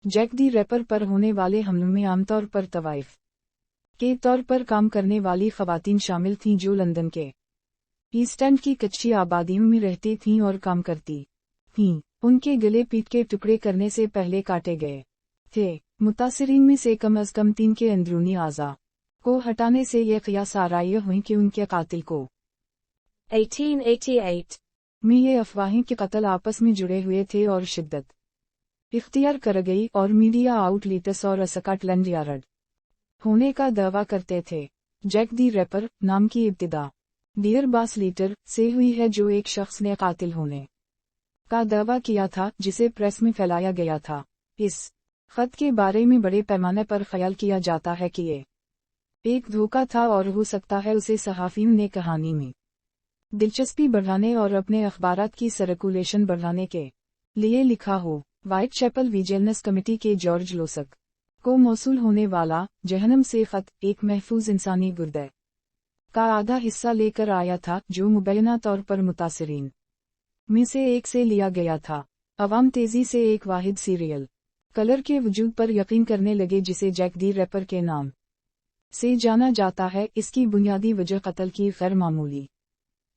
Jack दी wrapper पर होने वाले हमलों में आमतौर पर तवाइफ के तौर पर काम करने वाली खवातीन शामिल थीं जो लंदन के ईस्ट एंड की कच्ची आबादियों में रहती थीं और काम करती थीं। उनके गले पीट के टुकड़े करने से पहले काटे गए थे। मुतासिरीन में से कम अज कम 3 के अंदरूनी आज़ा को हटाने से यह क़ियास आराई हुई कि उनके कातिल को 1888 में ये अफवाहें कि कत्ल आपस में जुड़े हुए थे और शिद्दत इख्तियार कर गई और मीडिया आउटलेट्स और स्कॉटलैंड यार्ड होने का दावा करते थे। जैक दी रैपर नाम की इब्तिदा डियर बास लीटर से हुई है, जो एक शख्स ने कातिल होने का दावा किया था जिसे प्रेस में फैलाया गया था। इस खत के बारे में बड़े पैमाने पर ख्याल किया जाता है कि ये एक धोखा था और हो सकता है उसे सहाफ़ियों ने कहानी में दिलचस्पी बढ़ाने और अपने अखबारात की सर्कुलेशन बढ़ाने के लिए लिखा हो। व्हाइट चैपल विजिलेंस कमेटी के जॉर्ज लोसक को मौसूल होने वाला जहन्नम से खत एक महफूज इंसानी गुर्दे का आधा हिस्सा लेकर आया था, जो मुबैना तौर पर मुतासिरीन में से एक से लिया गया था। अवाम तेजी से एक वाहिद सीरियल कलर के वजूद पर यकीन करने लगे जिसे जैक दी रैपर के नाम से जाना जाता है। इसकी बुनियादी वजह कत्ल की गैर मामूली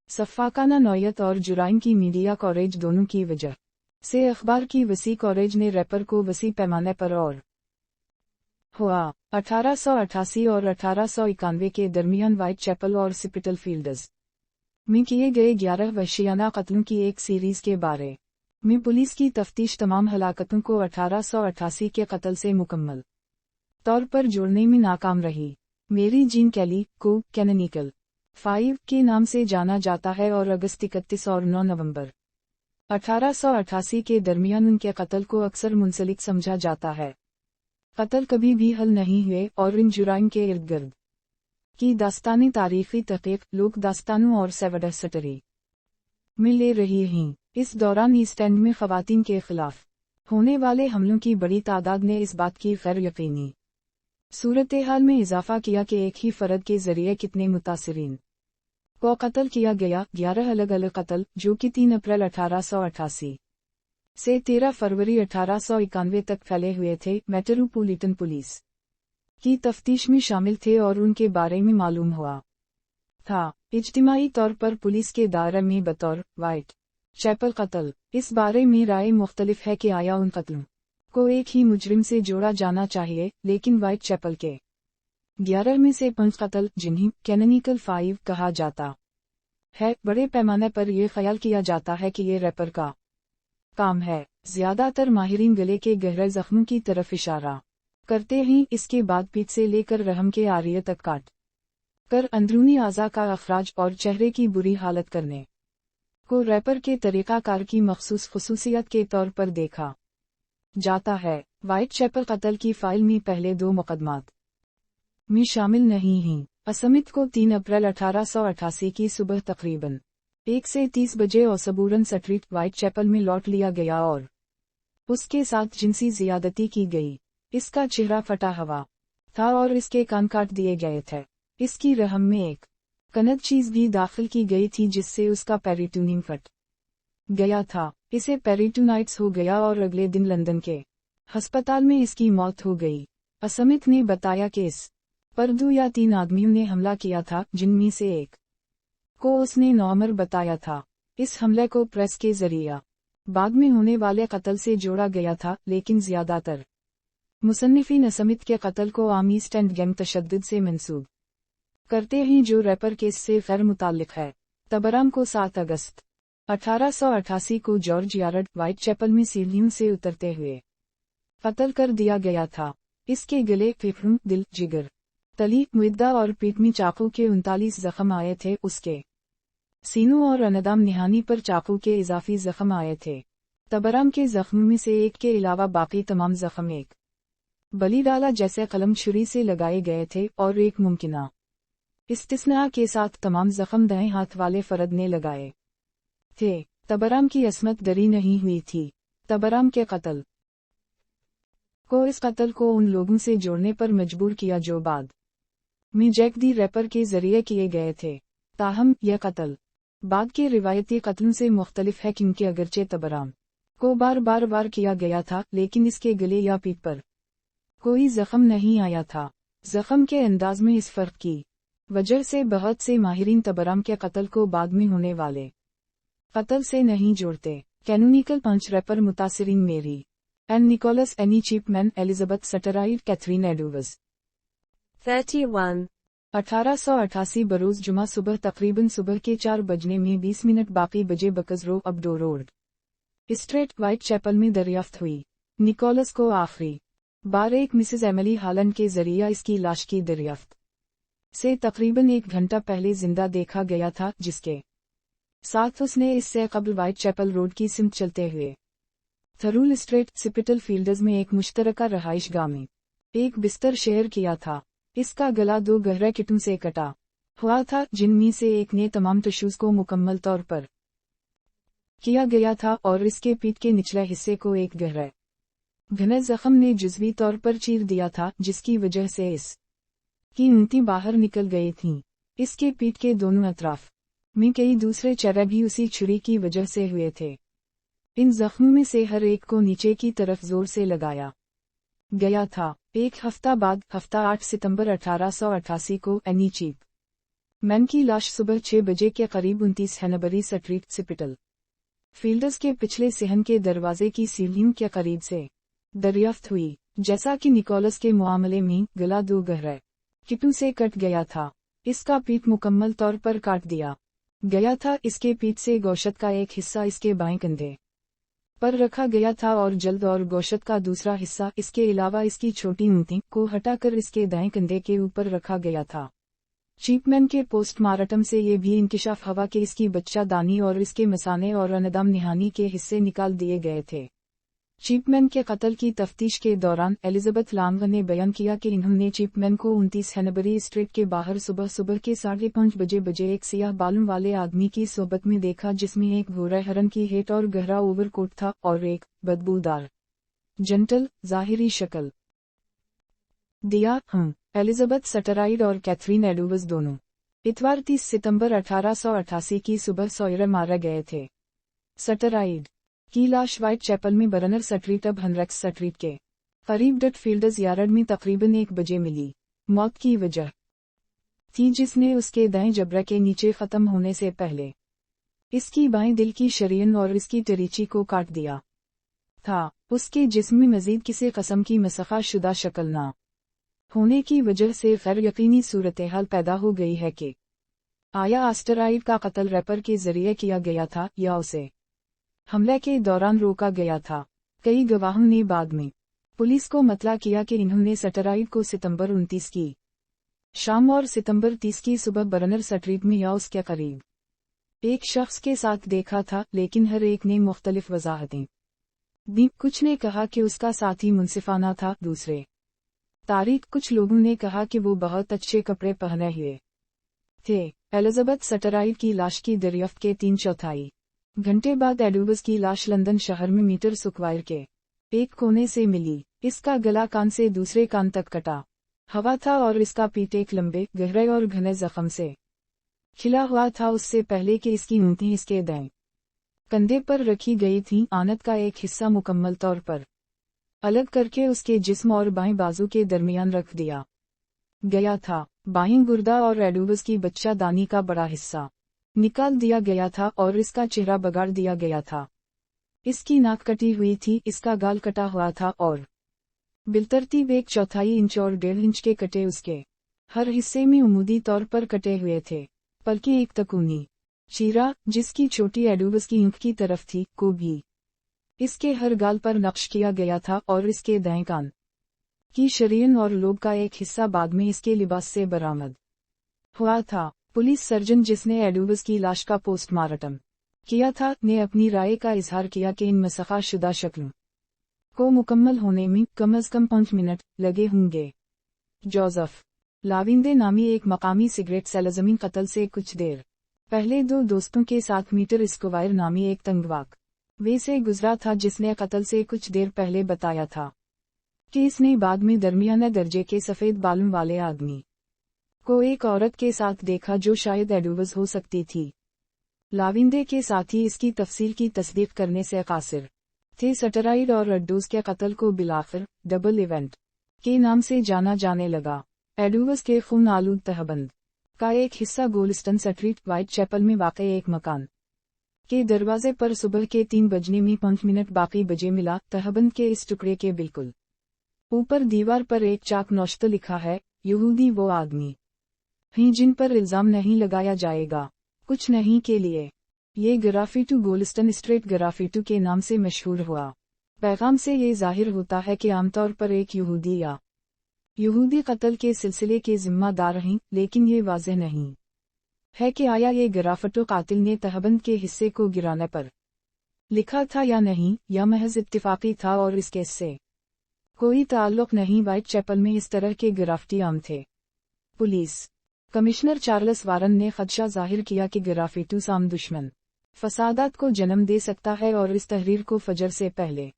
सफ़ाकाना नौयत और जुराइम की मीडिया कवरेज दोनों की वजह से अखबार की वसी कवरेज ने रैपर को वसी पैमाने पर और हुआ। 1888 और 1891 के दरमियान व्हाइट चैपल और स्पिटलफील्ड्स में किए गए 11 वहशियाना कत्लों की एक सीरीज के बारे में पुलिस की तफ्तीश तमाम हलाकतों को 1888 के कत्ल से मुकम्मल तौर पर जोड़ने में नाकाम रही। मेरी जीन कैली को कैनोनिकल 5 के नाम से जाना जाता है और अगस्त 31 और 9 नवंबर 1888 के दरमियान उनके कत्ल को अक्सर मुंसलिक समझा जाता है। कत्ल कभी भी हल नहीं हुए और इन जुराइम के इर्द गिर्द की दास्तानी तारीखी तहकीक लोक दास्तानों और सेवडस्टरी में ले रही हैं। इस दौरान ईस्ट एंड में खवातीन के खिलाफ होने वाले हमलों की बड़ी तादाद ने इस बात की गैर यकीनी सूरत हाल में इजाफा किया कि एक ही फर्द के जरिए कितने मुतासिरीन को कत्ल किया गया। 11 अलग अलग कत्ल जो कि 3 अप्रैल 1888 से 13 फरवरी 1891 तक फैले हुए थे, मेट्रोपॉलिटन पुलिस की तफ्तीश में शामिल थे और उनके बारे में मालूम हुआ था। इज्तिमाई तौर पर पुलिस के दायरे में बतौर व्हाइट चैपल कत्ल इस बारे में राय मुख्तलिफ है कि आया उन कत्लों को एक ही मुजरिम से जोड़ा जाना चाहिए, लेकिन व्हाइट चैपल के 11 में से 5 कत्ल जिन्हें कैनोनिकल 5 कहा जाता है, बड़े पैमाने पर यह ख्याल किया जाता है कि ये रैपर का काम है। ज्यादातर माहिरीन गले के गहरे जख्मों की तरफ इशारा करते हैं। इसके बाद पीठ से लेकर रहम के आरिये तक काट कर अंदरूनी आज़ा का अखराज और चेहरे की बुरी हालत करने को रैपर के तरीक़ाकार की मखसूस खुसूसियत के तौर पर देखा जाता है। व्हाइट चैपल कत्ल की फाइल में पहले 2 मुकदमात में शामिल नहीं हैं। असमित को 3 अप्रैल 1888 की सुबह तकरीबन 1 से 30 बजे ओसबूरन स्ट्रीट व्हाइट चैपल में लौट लिया गया और उसके साथ जिनसी जियादती की गई। इसका चेहरा फटा हुआ था और इसके कान काट दिए गए थे। इसकी रहम में एक कनद चीज भी दाखिल की गई थी जिससे उसका पेरिटोनियम फट गया था। इसे पेरिटोनाइटिस हो गया और अगले दिन लंदन के अस्पताल में इसकी मौत हो गई। असमित ने बताया कि इस पर 2 या 3 आदमियों ने हमला किया था, जिनमें से एक को उसने नौमर बताया था। इस हमले को प्रेस के जरिए बाद में होने वाले कत्ल से जोड़ा गया था, लेकिन ज्यादातर मुसन्निफीन असमित के कत्ल को आम ईस्ट एंड गैंग तशद्दुद से मंसूब करते हैं, जो रैपर केस से गैर मुताल्लिक है। तबराम को 7 अगस्त 1888 को जॉर्ज यार्ड व्हाइट चैपल में सीढ़ियों से उतरते हुए कत्ल कर दिया गया था। इसके गले, फेफड़ों, दिल, जिगर, तली, मुद्दा और पीठ में चाकू के 39 जख्म आए थे। उसके सीनों और अनदाम निहानी पर चाकू के इजाफी जख्म आए थे। तबराम के जख्म में से एक के अलावा बाकी तमाम जख्म एक बली डाला जैसे कलम छुरी से लगाए गए थे और एक मुमकिना इस्तिस्ना के साथ तमाम जख्म दाएं हाथ वाले फर्द ने लगाए थे। तबराम की असमत दरी नहीं हुई थी। तबराम के कत्ल को इस कत्ल को उन लोगों से जोड़ने पर मजबूर किया जो बाद में जैक दी रैपर के जरिए किए गए थे। ताहम यह कत्ल बाद के रिवायती कत्लों से मुख्तलिफ है, क्योंकि अगरचे तबराम को बार किया गया था, लेकिन इसके गले या पीठ पर कोई जख्म नहीं आया था। जख्म के अंदाज में इस फर्क की वजह से बहुत से माहिरीन तबरम के कत्ल को बाद में होने वाले कत्ल से नहीं जोड़ते। कैनोनिकल पंच रैपर मुतासिरीन Mary Ann Nichols, Annie Chapman, Elizabeth Stride, Catherine Eddowes. 31. 1888 बरोज जुमा सुबह तकरीबन सुबह के 4 बजने में 20 मिनट बाकी बजे बकजरो अबडो रोड स्ट्रेट व्हाइट चैपल में दरियाफ्त हुई। निकोलस को आखिरी बार एक मिसेज एमिली हालैंड के जरिए इसकी लाश की दरियाफ्त से तकरीबन 1 घंटा पहले जिंदा देखा गया था, जिसके साथ उसने इससे कबल व्हाइट चैपल रोड की सिमत चलते हुए थरूल स्ट्रेट सिपिटल फील्ड्स में एक मुश्तरका रहाइशगाह में एक बिस्तर शेयर किया था। इसका गला 2 गहरे किटों से कटा हुआ था, जिनमें से एक ने तमाम टिश्यूज को मुकम्मल तौर पर किया गया था और इसके पीठ के निचले हिस्से को एक गहरे घने जख्म ने जुज़वी तौर पर चीर दिया था, जिसकी वजह से इस की ऊँटी बाहर निकल गई थीं। इसके पीठ के दोनों अतराफ में कई दूसरे चेहरे भी उसी छुरी की वजह से हुए थे। इन जख्मों में से हर एक को नीचे की तरफ जोर से लगाया गया था। एक हफ्ता बाद, हफ्ता 8 सितंबर 1888 को एनी चैपमैन की लाश सुबह 6 बजे के करीब 29 हैनबरी स्ट्रीट सिपिटल फील्ड्स के पिछले सहन के दरवाजे की सीढ़ियों के करीब से दरियाफ्त हुई। जैसा कि निकोलस के मामले में गला 2 गहरे किटों से कट गया था। इसका पीठ मुकम्मल तौर पर काट दिया गया था। इसके पीठ से गोशत का एक हिस्सा इसके बाएं कंधे पर रखा गया था और जल्द और गोशत का दूसरा हिस्सा इसके अलावा इसकी छोटी ऊँटी को हटाकर इसके दाएं कंधे के ऊपर रखा गया था। चैपमैन के पोस्टमार्टम से ये भी इंकिशाफ हुआ कि इसकी बच्चा दानी और इसके मसाने और अनदम निहानी के हिस्से निकाल दिए गए थे। चैपमैन के कत्ल की तफ्तीश के दौरान एलिजाबेथ लांग ने बयान किया कि इन्होंने चैपमैन को 29 हैनबरी स्ट्रीट के बाहर सुबह के 5:30 बजे एक सियाह बालों वाले आदमी की सोबत में देखा, जिसमें एक भूरे हरन की हेट और गहरा ओवरकोट था और एक बदबूदार जंटल ज़ाहिरी शक्ल दिया। एलिजाबेथ सटराइड और कैथरीन एडोवर्स दोनों इतवार 30 सितंबर 1888 की सुबह सवेरे मारे गए थे। सटराइड की लाश व्हाइट चैपल में बरनर स्ट्रीट अब हनरेक्स स्ट्रीट के करीब डटफील्ड्स यार्ड में तकरीबन 1 बजे मिली। मौत की वजह थी जिसने उसके दाएं जबड़े के नीचे खत्म होने से पहले इसकी बाएं दिल की शरीयन और इसकी टरीची को काट दिया था। उसके जिस्म में मजीद किसी कस्म की मसखा शुदा शक्ल ना होने की वजह से गैर यकीनी सूरत हाल पैदा हो गई है कि आया एस्टेरॉयड का कत्ल रैपर के जरिए किया गया था या उसे हमले के दौरान रोका गया था। कई गवाहों ने बाद में पुलिस को मतला किया कि इन्होंने सटराइड को सितंबर 29 की शाम और सितंबर 30 की सुबह बरनर स्ट्रीट में या उसके करीब एक शख्स के साथ देखा था, लेकिन हर एक ने मुख्तलिफ वजाहतें दी। कुछ ने कहा कि उसका साथी मुंसिफाना था, दूसरे तारीख कुछ लोगों ने कहा कि वो बहुत अच्छे कपड़े पहने हुए थे। एलिजाबेथ सटराइड की लाश की दरियाफ्त के 3/4 घंटे बाद एडोवर्स की लाश लंदन शहर में मीटर स्क्वायर के एक कोने से मिली। इसका गला कान से दूसरे कान तक कटा हुआ था और इसका पीठ एक लंबे, गहरे और घने जख्म से खिला हुआ था। उससे पहले कि इसकी ऊँटी इसके दाएं कंधे पर रखी गई थी, आनत का एक हिस्सा मुकम्मल तौर पर अलग करके उसके जिस्म और बाएं बाजू के दरमियान रख दिया गया था। बाएं गुर्दा और एडोवर्स की बच्चा दानी का बड़ा हिस्सा निकाल दिया गया था और इसका चेहरा बगाड़ दिया गया था। इसकी नाक कटी हुई थी, इसका गाल कटा हुआ था और बिलतरतीब 1/4 इंच और 1.5 इंच के कटे उसके हर हिस्से में उमूदी तौर पर कटे हुए थे। बल्कि एक तकूनी चीरा, जिसकी छोटी एडोवर्स की ऊँख की तरफ थी, को भी इसके हर गाल पर नक्श किया गया था और इसके दाएं कान की शरीयन और लोब का एक हिस्सा बाद में इसके लिबास से बरामद हुआ था। पुलिस सर्जन जिसने एडोवर्स की लाश का पोस्टमार्टम किया था, ने अपनी राय का इजहार किया कि इन मसखा शुदा शक्लों को मुकम्मल होने में कम अज कम 5 मिनट लगे होंगे। जोसेफ लाविंदे नामी एक मकामी सिगरेट सेलजमीन कत्ल से कुछ देर पहले 2 दोस्तों के साथ मीटर स्क्वायर नामी एक तंगवाक वे से गुजरा था, जिसने कत्ल से कुछ देर पहले बताया था कि इसने बाद में दरमियाने दर्जे के सफ़ेद बालों वाले आदमी को एक औरत के साथ देखा जो शायद एडोवर्स हो सकती थी। लाविंदे के साथ ही इसकी तफसील की तस्दीक करने से कासिर थे। सटराइड और एडूज के कत्ल को बिलाखिर डबल इवेंट के नाम से जाना जाने लगा। एडूज के खून आलूद तहबंद का एक हिस्सा गोल्स्टन स्ट्रीट व्हाइट चैपल में वाक़ एक मकान के दरवाजे पर सुबह के 3 बजने में 5 मिनट बाकी बजे मिला। तहबंद के इस टुकड़े के बिल्कुल ऊपर दीवार पर एक चाक नौश्त लिखा है, यहूदी वो आदमी हैं जिन पर इल्जाम नहीं लगाया जाएगा, कुछ नहीं के लिए। ये ग्राफिटू गोल्स्टन स्ट्रीट ग्राफिटू के नाम से मशहूर हुआ। पैगाम से ये जाहिर होता है कि आमतौर पर एक यहूदी या यहूदी कत्ल के सिलसिले के जिम्मेदार हैं, लेकिन ये वाज़ेह नहीं है कि आया ये ग्राफिटो कातिल ने तहबंद के हिस्से को गिराने पर लिखा था या नहीं, या महज इत्तिफाकी था और इस केस से कोई ताल्लुक नहीं। व्हाइट चैपल में इस तरह के ग्राफिटी आम थे। पुलिस कमिश्नर चार्ल्स वारन ने खदशा जाहिर किया कि ग्राफिटू साम दुश्मन फसादात को जन्म दे सकता है और इस तहरीर को फजर से पहले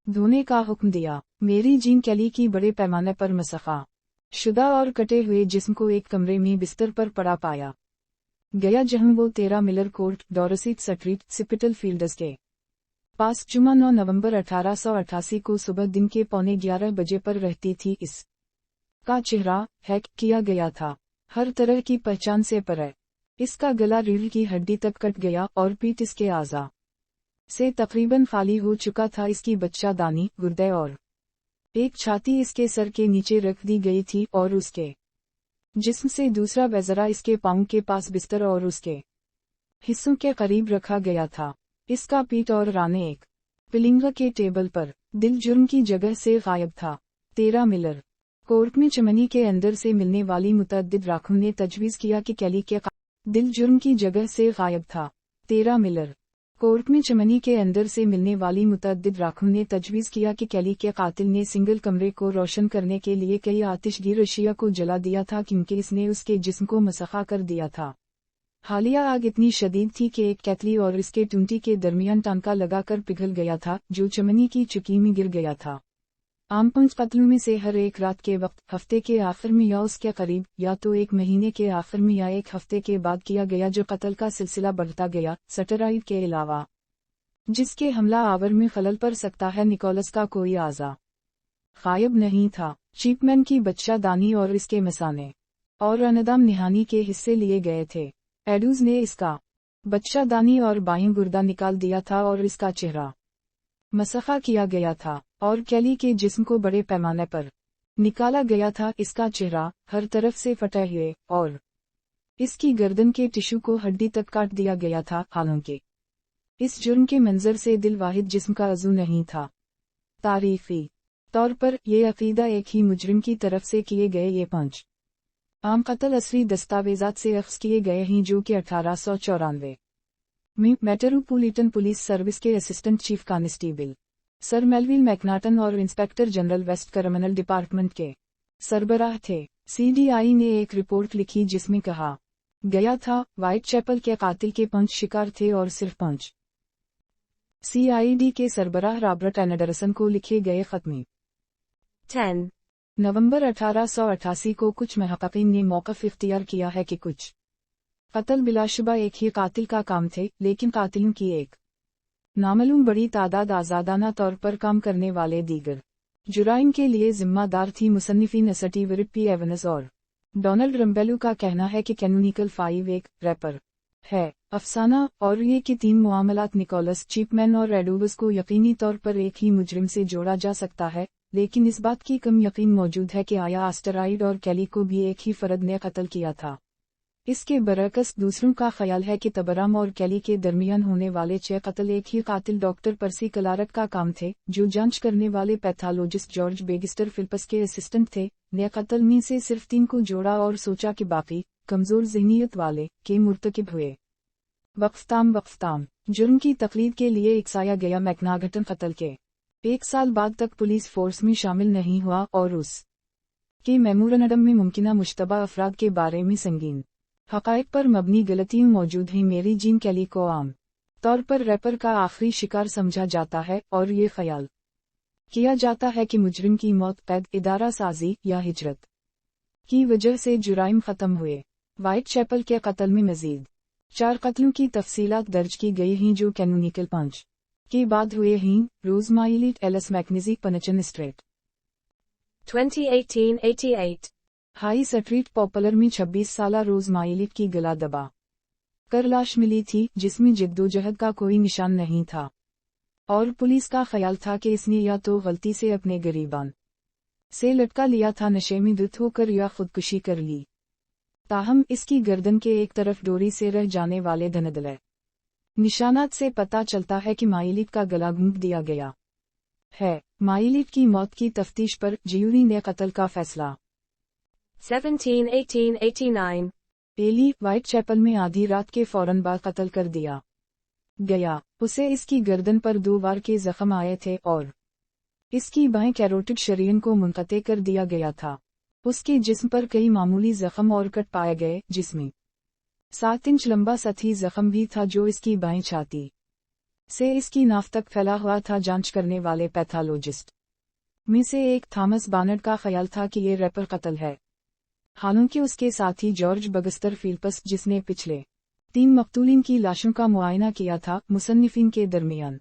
धोने का हुक्म दिया। मेरी जीन कैली की बड़े पैमाने पर मसखा शुदा और कटे हुए जिस्म को एक कमरे में बिस्तर पर पड़ा पाया गया, जहां वो 13 Miller court Dorset street सिपिटल fields के पास जुमा 9 नवंबर 1888 को सुबह दिन के 11:15 बजे पर रहती थी। इस का चेहरा हैक किया गया था, हर तरह की पहचान से परे। इसका गला रीढ़ की हड्डी तक कट गया और पीठ इसके आज़ा से तकरीबन खाली हो चुका था। इसकी बच्चादानी, गुर्दे और एक छाती इसके सर के नीचे रख दी गई थी और उसके जिस्म से दूसरा बेजरा इसके पाँव के पास बिस्तर और उसके हिस्सों के करीब रखा गया था। इसका पीठ और राने एक पिलिंगा के टेबल पर दिल जुर्म की जगह से गायब था। 13 मिलर कोर्ट में चमनी के अंदर से मिलने वाली मुतअद्दिद राखों ने तजवीज़ किया कि कैली के दिल जुर्म की जगह से गायब था। 13 मिलर कोर्ट में चमनी के अंदर से मिलने वाली मुतअद्दिद राखों ने तजवीज़ किया कि कैली के कातिल ने सिंगल कमरे को रोशन करने के लिए कई आतिशगीर अशिया को जला दिया था, क्योंकि इसने उसके जिस्म को मसखा कर दिया था। हालिया आग इतनी शदीद थी कि एक कैतली और इसके टूंटी के दरमियान टांका लगाकर पिघल गया था, जो चमनी की चुकी में गिर गया था। आम 5 कत्लों में से हर एक रात के वक्त, हफ्ते के आखिर में या उसके करीब, या तो एक महीने के आखिर में या एक हफ्ते के बाद किया गया, जो कत्ल का सिलसिला बढ़ता गया। सटराइड के अलावा जिसके हमला आवर में खलल पड़ सकता है, निकोलस का कोई आज़ा गायब नहीं था। चीपमैन की बच्चादानी और इसके मसाने और अनदाम निहानी के हिस्से लिए गए थे। एडूज ने इसका बच्चादानी और बाएं गुर्दा निकाल दिया था और इसका चेहरा मसखा किया गया था, और कैली के जिस्म को बड़े पैमाने पर निकाला गया था। इसका चेहरा हर तरफ से फटे हुए और इसकी गर्दन के टिश्यू को हड्डी तक काट दिया गया था। हालांकि इस जुर्म के मंजर से दिल वाहिद जिस्म का अज़ू नहीं था। तारीखी तौर पर यह अकीदा एक ही मुजरिम की तरफ से किए गए ये 5 आम कत्ल असली दस्तावेजात से अख्ज़ किए गए हैं, जो कि 1894 में मेट्रोपॉलिटन पुलिस सर्विस के assistant chief constable sir Melville Macnaghten और inspector general west criminal department के सरबराह थे। CDI ने एक रिपोर्ट लिखी जिसमें कहा गया था, व्हाइट चैपल के कातिल के 5 शिकार थे और सिर्फ 5। CID के सरबराह रॉबर्ट एंडरसन को लिखे गए खत में 10 नवंबर 1888 को कुछ महक़क़ीन ने मौक़िफ़ इख्तियार किया है कि कुछ कत्ल बिलाशुबा एक ही कातिल का काम थे, लेकिन कातिलों की एक नामालूम बड़ी तादाद आज़ादाना तौर पर काम करने वाले दीगर जुराइम के लिए जिम्मेदार थी। मुसन्निफ़ीन स्टीव पी एवन्स और डोनाल्ड रम्बेलू का कहना है कि कैनोनिकल 5 एक रैपर है अफसाना, और ये कि 3 मामलात निकोलस, चीपमैन और एडूज को यकीनी तौर पर एक ही मुजरिम से जोड़ा जा सकता है, लेकिन इस बात की कम यकीन मौजूद है कि आया एस्टेरॉयड और कैली को भी एक ही फर्द ने कत्ल किया था। इसके बरअक्स दूसरों का ख्याल है कि तबराम और कैली के दरमियान होने वाले 6 कत्ल एक ही कातिल डॉक्टर पर्सी क्लार्क का काम थे, जो जांच करने वाले पैथोलॉजिस्ट जॉर्ज बेगिस्टर फिलिप्स के असिस्टेंट थे। ने कत्ल में से सिर्फ 3 को जोड़ा और सोचा कि बाकी कमजोर ज़हनियत वाले के मुर्तकिब हुए। वक्फताम जुर्म की तकलीद के लिए इकसाया गया मैकनागटन कत्ल के 1 साल बाद तक पुलिस फोर्स में शामिल नहीं हुआ और उस के मेमोरेंडम में मुमकिना मुश्तबा अफराद के बारे में संगीन हक़ाइक़ पर मबनी गलतियाँ मौजूद हैं। मेरी जीन कैली को आम तौर पर रैपर का आखिरी शिकार समझा जाता है और ये ख्याल किया जाता है कि मुजरिम की मौत कैद, इदारा साजी या हिजरत की वजह से जुराइम ख़त्म हुए। व्हाइट चैपल के कत्ल में मज़ीद 4 कत्लों की तफसीलात दर्ज की गई हैं, जो कैनोनिकल 5 के बाद हुए ही रोजमाइलीट एलस मैकनिजी पनचन स्ट्रेट 2018-88. हाई स्ट्रीट पॉपुलर में 26 साला रोजमाइलीट की गला दबा कर लाश मिली थी जिसमें जिद्दोजहद का कोई निशान नहीं था और पुलिस का ख्याल था कि इसने या तो गलती से अपने गरीबान से लटका लिया था, नशे में धुत होकर, या खुदकुशी कर ली। ताहम इसकी गर्दन के एक तरफ डोरी से रह जाने वाले धनदलय निशानात से पता चलता है कि माइलीट का गला घूंट दिया गया है। माइलीट की मौत की तफ्तीश पर ज्यूरी ने कत्ल का फैसला 17-18-89. एली व्हाइट चैपल में आधी रात के फौरन बाद कत्ल कर दिया गया। उसे इसकी गर्दन पर 2 बार के जख्म आए थे और इसकी बाएं कैरोटिड शरीर को मुनक़ते कर दिया गया था। उसके जिस्म पर कई मामूली जख्म और कट पाए गए, जिसमें 7 इंच लंबा सतही जख्म भी था जो इसकी बाएं छाती से इसकी नाफ तक फैला हुआ था। जांच करने वाले पैथोलॉजिस्ट में से एक थॉमस बार्नर्ड का ख्याल था कि ये रैपर कत्ल है, हालांकि उसके साथी जॉर्ज बगस्टर फिलिप्स, जिसने पिछले 3 मकतूलीन की लाशों का मुआयना किया था, मुसन्निफिन के दरमियान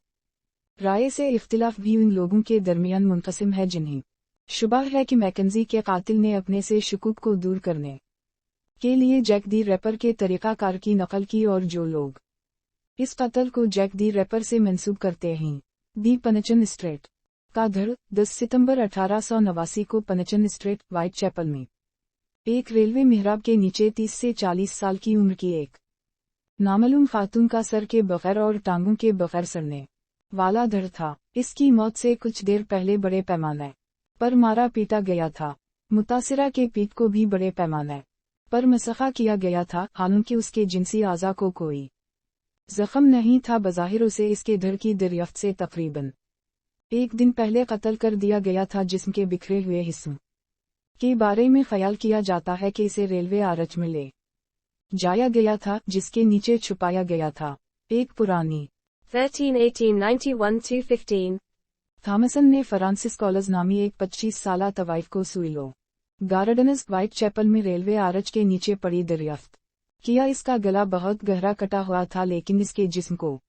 राय से इख्तिलाफ भी उन लोगों के दरमियान मुनक़सिम है जिन्हें शुबा है कि मैकेंजी के कातिल ने अपने से शुकूक को दूर करने के लिए जैक दी रैपर के तरीक़ाकार की नकल की, और जो लोग इस कत्ल को जैक दी रैपर से मंसूब करते हैं। दी पनचन स्ट्रेट का धड़ 10 सितंबर 1889 को पनचन स्ट्रेट, व्हाइट चैपल में एक रेलवे मिहराब के नीचे 30 से 40 साल की उम्र की एक नामालूम खातून का सर के बगैर और टांगों के बगैर सड़ने वाला धड़ था। इसकी मौत से कुछ देर पहले बड़े पैमाने पर मारा पीटा गया था। मुतासिरा के पीठ को भी बड़े पैमाने पर मसखा किया गया था, हालांकि उसके जिनसी आज़ा को कोई जख्म नहीं था। बज़ाहिर उसे इसके धड़ की दरियाफ्त से तकरीबन 1 दिन पहले कत्ल कर दिया गया था। जिस्म के बिखरे हुए हिस्सों के बारे में ख्याल किया जाता है कि इसे रेलवे आरच में ले जाया गया था, जिसके नीचे छुपाया गया था। एक पुरानी 13-18-91-215. थॉमसन ने फ्रांसिस कॉलेज नामी एक 25 साला तवाइफ को सुइलो गार्डनस, व्हाइट चैपल में रेलवे आरच के नीचे पड़ी दरियाफ्त किया। इसका गला बहुत गहरा कटा हुआ था, लेकिन इसके जिस्म को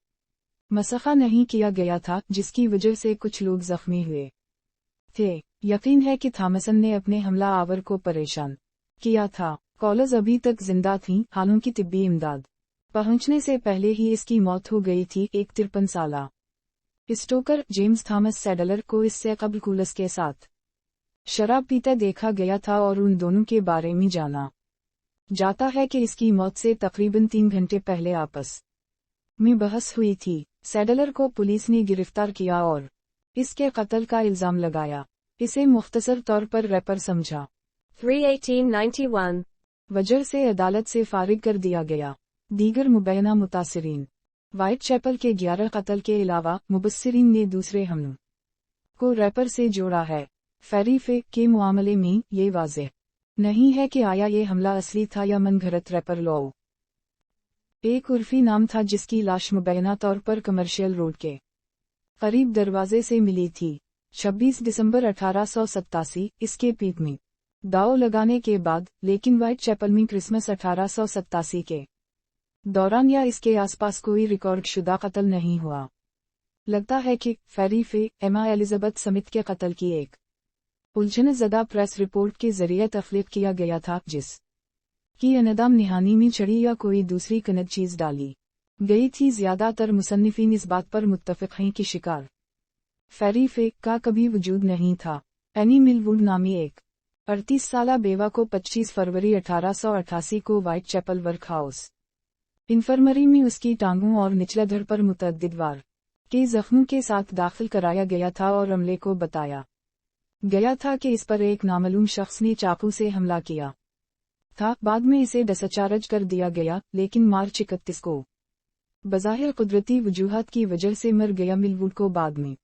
मसखा नहीं किया गया था, जिसकी वजह से कुछ लोग जख्मी हुए थे। यकीन है कि थॉमसन ने अपने हमला आवर को परेशान किया था। कॉलेज अभी तक जिंदा थी, हालांकि तिब्बी इमदाद पहुंचने से पहले ही इसकी मौत हो गई थी। एक 53 साला स्टोकर जेम्स थॉमस सैडलर को इससे कबल कूलस के साथ शराब पीते देखा गया था और उन दोनों के बारे में जाना जाता है कि इसकी मौत से तकरीबन 3 घंटे पहले आपस में बहस हुई थी। सैडलर को पुलिस ने गिरफ्तार किया और इसके कत्ल का इल्जाम लगाया। इसे मुख्तसर तौर पर रैपर समझा। 3-18-91. वजह से अदालत से फारिग कर दिया गया। दीगर मुबैना मुतासिरीन व्हाइट चैपल के 11 कत्ल के अलावा मुबस्सिरीन ने दूसरे हमलों को रैपर से जोड़ा है। फैरीफे के मामले में ये वाज़ेह नहीं है कि आया ये हमला असली था या मनगढ़ंत। रैपर लॉ एक उर्फी नाम था जिसकी लाश मुबैना तौर पर कमर्शियल रोड के करीब दरवाजे से मिली थी। 26 दिसंबर 1887 इसके पीठ में दाव लगाने के बाद, लेकिन व्हाइट चैपल में क्रिसमस 1887 के दौरान या इसके आसपास कोई रिकॉर्ड शुदा कत्ल नहीं हुआ। लगता है कि फैरीफे एमा एलिजाबेथ स्मिथ के कत्ल की एक उलझनज़दा प्रेस रिपोर्ट के जरिए तख्लीक किया गया था, जिस की अनदाम निहानी में छड़ी या कोई दूसरी कनद चीज डाली गई थी। ज्यादातर मुसन्निफीन इस बात पर मुत्तफिक हैं कि शिकार फैरीफे का कभी वजूद नहीं था। एनी मिलवुड नामी एक 38 साला बेवा को 25 फरवरी 1888 को Whitechapel workhouse infirmary में उसकी टांगों और निचले धड़ पर मुतअद्दिद वार के जख्मों के साथ दाखिल कराया गया था और अमले को बताया गया था कि इस पर एक नामालूम शख्स ने चाकू से हमला किया था। बाद में इसे डिस्चार्ज कर दिया गया, लेकिन मार्च 31 को बज़ाहिर कुदरती वजूहात की वजह से मर गया। मिलवुड को बाद में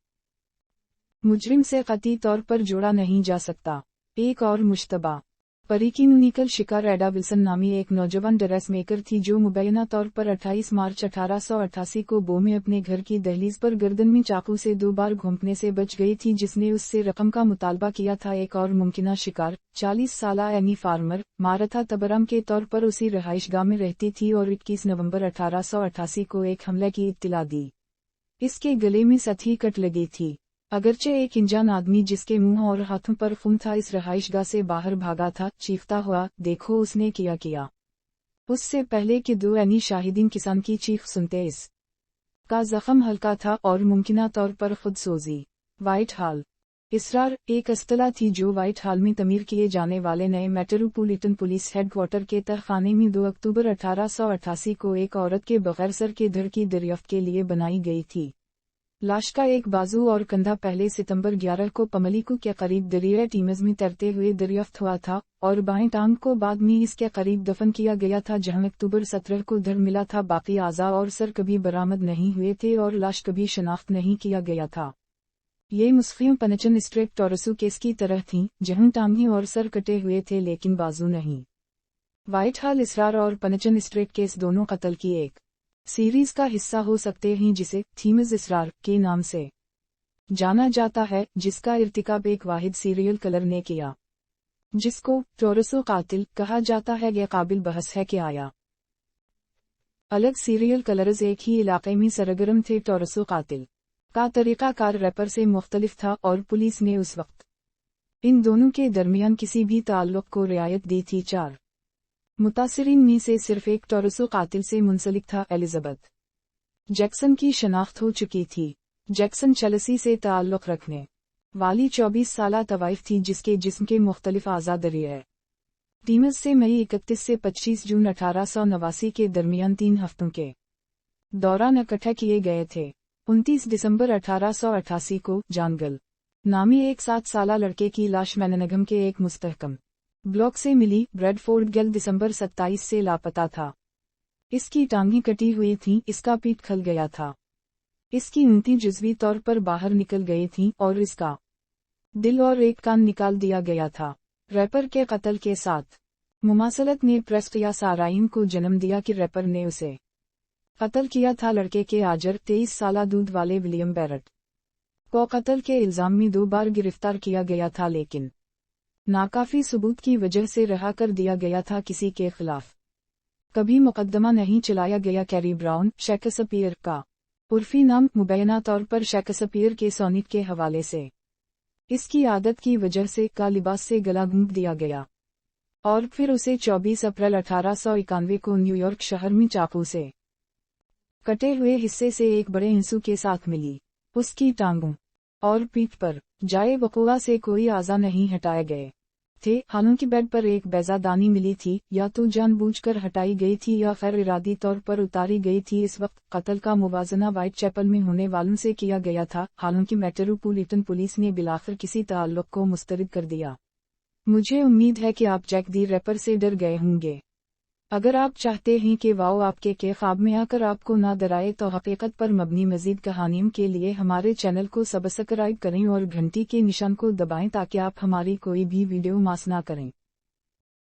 मुजरिम से कतई तौर पर जोड़ा नहीं जा सकता। एक और मुश्तबा परिकीनुनिकल शिकार एडा विल्सन नामी एक नौजवान ड्रेस मेकर थी, जो मुबैना तौर पर 28 मार्च 1888 को बो में अपने घर की दहलीज पर गर्दन में चाकू से 2 बार घोंपने से बच गई थी, जिसने उससे रकम का मुतालबा किया था। एक और मुमकिना शिकार 40 साला एनी फार्मर मारथा तबरम के तौर पर उसी रहाइशगाह में रहती थी और 21 नवंबर 1888 को एक हमले की इत्तिला दी اس کے گلے میں سطحی کٹ لگی تھی۔ اگرچہ ایک انجان آدمی جس کے منہ اور ہاتھوں پر خون تھا اس رہائش گاہ سے باہر بھاگا تھا، چیختا ہوا، دیکھو اس نے کیا۔ اس سے پہلے کہ دو عینی شاہدین کسان کی چیخ سنتے، اس کا زخم ہلکا تھا اور ممکنہ طور پر خود سوزی۔ وائٹ ہال اسرار ایک اصطلاح تھی جو وائٹ ہال میں تعمیر کیے جانے والے نئے میٹروپولیٹن پولیس ہیڈ کوارٹر کے تہخانے میں 2 اکتوبر 1888 کو ایک عورت کے بغیر سر کے دھڑ کی دریافت کے لیے بنائی گئی تھی۔ لاش کا ایک بازو اور کندھا پہلے ستمبر 11 کو پملیکو کے قریب دریائے ٹیمز میں تیرتے ہوئے دریافت ہوا تھا اور بائیں ٹانگ کو بعد میں اس کے قریب دفن کیا گیا تھا جہاں اکتوبر 17 کو دھڑ ملا تھا۔ باقی اعضاء اور سر کبھی برآمد نہیں ہوئے تھے اور لاش کبھی شناخت نہیں کیا گیا تھا۔ یہ مسخیوں پنچن اسٹریٹ ٹورسو کیس کی طرح تھیں جہاں ٹانگیں اور سر کٹے ہوئے تھے لیکن بازو نہیں۔ وائٹ ہال اسرار اور پنچن اسٹریٹ کیس دونوں قتل کی ایک سیریز کا حصہ ہو سکتے ہیں جسے تھیمز اسرار کے نام سے جانا جاتا ہے، جس کا ارتکاب ایک واحد سیریل کلر نے کیا جس کو ٹورسو قاتل کہا جاتا ہے۔ یہ قابل بحث ہے کہ آیا الگ سیریل کلرز ایک ہی علاقے میں سرگرم تھے۔ ٹورسو قاتل کا طریقہ کار ریپر سے مختلف تھا اور پولیس نے اس وقت ان دونوں کے درمیان کسی بھی تعلق کو رعایت دی تھی۔ 4 متاثرین میں سے صرف ایک ٹورسو قاتل سے منسلک تھا۔ ایلزبتھ جیکسن کی شناخت ہو چکی تھی۔ جیکسن چیلسی سے تعلق رکھنے والی 24 سالہ طوائف تھی جس کے جسم کے مختلف اعضاء دریائے ٹیمز سے مئی 31 سے 25 جون 1889 کے درمیان 3 ہفتوں کے دوران اکٹھا کیے گئے تھے۔ 29 دسمبر 1888 کو جانگل نامی ایک 7 سالہ لڑکے کی لاش میننگھم کے ایک مستحکم بلاک سے ملی۔ بریڈ فورڈ گل دسمبر 27 سے لاپتہ تھا۔ اس کی ٹانگیں کٹی ہوئی تھیں، اس کا پیٹ کھل گیا تھا، اس کی اونٹیں جزوی طور پر باہر نکل گئی تھیں اور اس کا دل اور ایک کان نکال دیا گیا تھا۔ ریپر کے قتل کے ساتھ مماثلت نے پریسٹ یا سارائن کو جنم دیا کہ ریپر نے اسے قتل کیا تھا۔ لڑکے کے آجر 23 سالہ دودھ والے ولیم بیرٹ کو قتل کے الزام میں 2 بار گرفتار کیا گیا تھا لیکن ناکافی ثبوت کی وجہ سے رہا کر دیا گیا تھا۔ کسی کے خلاف کبھی مقدمہ نہیں چلایا گیا۔ کیری براؤن شیکسپیئر کا عرفی نام مبینہ طور پر شیکسپیئر کے سونیٹ کے حوالے سے اس کی عادت کی وجہ سے کا لباس سے گلا گھونٹ دیا گیا اور پھر اسے 24 اپریل 1891 کو نیو یارک شہر میں چاقو سے کٹے ہوئے حصے سے ایک بڑے ہنسو کے ساتھ ملی۔ اس کی ٹانگوں اور پیٹھ پر جائے وقوع سے کوئی اعضاء نہیں ہٹائے گئے تھے، حالانکہ بیڈ پر ایک بیضہ دانی ملی تھی، یا تو جان بوجھ کر ہٹائی گئی تھی یا غیر ارادی طور پر اتاری گئی تھی۔ اس وقت قتل کا موازنہ وائٹ چیپل میں ہونے والوں سے کیا گیا تھا، حالانکہ میٹروپولیٹن پولیس نے بالآخر کسی تعلق کو مسترد کر دیا۔ مجھے امید ہے کہ آپ جیک دی ریپر سے ڈر گئے ہوں گے۔ اگر آپ چاہتے ہیں کہ واؤ آپ کے خواب میں آ کر آپ کو نہ ڈرائے تو حقیقت پر مبنی مزید کہانیوں کے لیے ہمارے چینل کو سبسکرائب کریں اور گھنٹی کے نشان کو دبائیں تاکہ آپ ہماری کوئی بھی ویڈیو مس نہ کریں۔